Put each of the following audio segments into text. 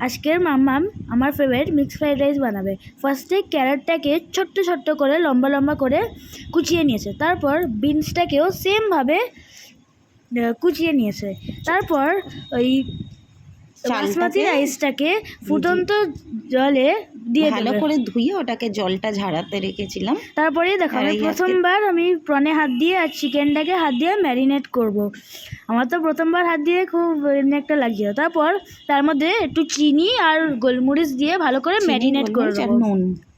আজকের মাম্মাম আমার ফেভারিট মিক্স ফ্রাইড রাইস বানাবে। ফার্স্টে ক্যারেটটাকে ছোট্ট ছোট্ট করে লম্বা লম্বা করে কুচিয়ে নিয়েছে, তারপর বিনসটাকেও সেমভাবে কুচিয়ে নিয়েছে। তারপর ওই বাসমতি রাইসটাকে ফুটন্ত জলে দিয়ে ভালো করে ধুয়ে ওটাকে জলটা ঝাড়াতে রেখেছিলাম। তারপরে দেখো আমি প্রথমবার আমি প্রনে হাত দিয়ে আর চিকেনটাকে হাত দিয়ে ম্যারিনেট করব। আমার তো প্রথমবার হাত দিয়ে খুব একটা লাগছিল। তারপর তার মধ্যে একটু চিনি আর গোলমরিচ দিয়ে ভালো করে ম্যারিনেট করে দেবো,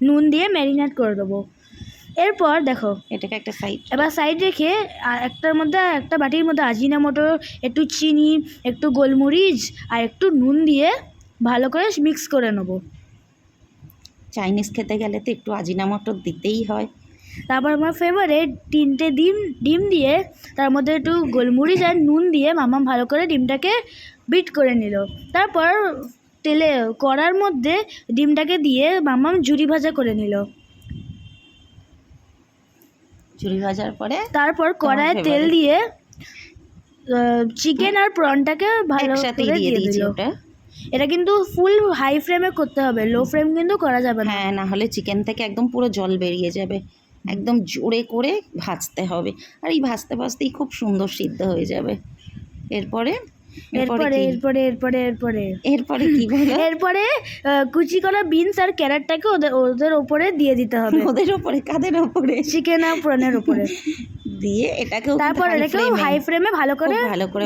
নুন দিয়ে ম্যারিনেট করে দেবো। এরপর দেখো এটাকে একটা সাইড, এবার সাইড রেখে একটার মধ্যে একটা বাটির মধ্যে আজিনামোটো, একটু চিনি, একটু গোলমরিচ আর একটু নুন দিয়ে ভালো করে মিক্স করে নেবো। চাইনিজ খেতে গেলে তো একটু আজিনামোটো দিতেই হয়। তারপর আমার ফেভারিট 3টে ডিম দিয়ে তার মধ্যে একটু গোলমরিচ আর নুন দিয়ে মাম্মাম ভালো করে ডিমটাকে বিট করে নিল। তারপর তেলে কড়ার মধ্যে ডিমটাকে দিয়ে মাম্মাম ঝুরি ভাজা করে নিল। ঝুরি ভাজার পরে তারপর কড়ায় তেল দিয়ে চিকেন আর প্রনটাকে ভালো করে দিয়ে দিয়েছি। এটা কিন্তু ফুল হাই ফ্লেমে করতে হবে, লো ফ্লেম কিন্তু করা যাবে না। হ্যাঁ, না হলে চিকেন থেকে একদম পুরো জল বেরিয়ে যাবে। একদম জোরে করে ভাজতে হবে, আর এই ভাজতে ভাজতেই খুব সুন্দর সিদ্ধ হয়ে যাবে। এরপরে কি বলো? এরপরে কুচি করা বিনস আর ক্যারেটটাকে ওদের উপরে দিয়ে দিতে হবে। ওদের উপরে? কাদের উপরে? চিকেন আর প্রনের উপরে দিয়ে এটাকেও তারপর এটাকেও হাই ফ্লেমে ভালো করে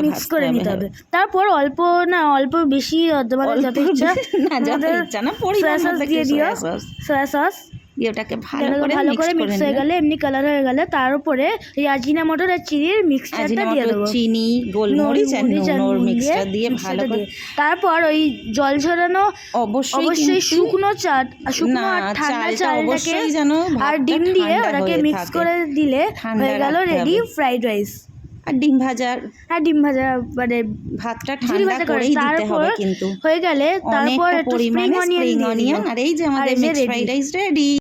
মিক্স করে নিতে হবে। তারপর অল্প বেশি তোমাদের যত ইচ্ছা না পরিমাণ মতো দিয়ে দিও, সয়া সস। ওটাকে ভালো করে মিক্স হয়ে গেলে, এমনি কালার হয়ে গেলে তার উপরে এই আজিনামোটো আর চিনির মিক্সচারটা দিয়ে দেবো। চিনি, গোলমরিচ আর নুন মিক্সচার দিয়ে ভালো করে। তারপর ওই জল ঝরানো অবশ্যই শুকনো আর ঠান্ডা চালটাকে আর ডিম দিয়ে ওটাকে মিক্স করে দিলে হয়ে গেল রেডি ফ্রাইড রাইস। আর ডিম ভাজা মানে ভাতটা ঠান্ডা করেই দিতে হবে কিন্তু। হয়ে গেলে তারপর একটু স্প্রিং অনিয়ন আর এই যে আমাদের মিক্স ফ্রাইড রাইস রেডি।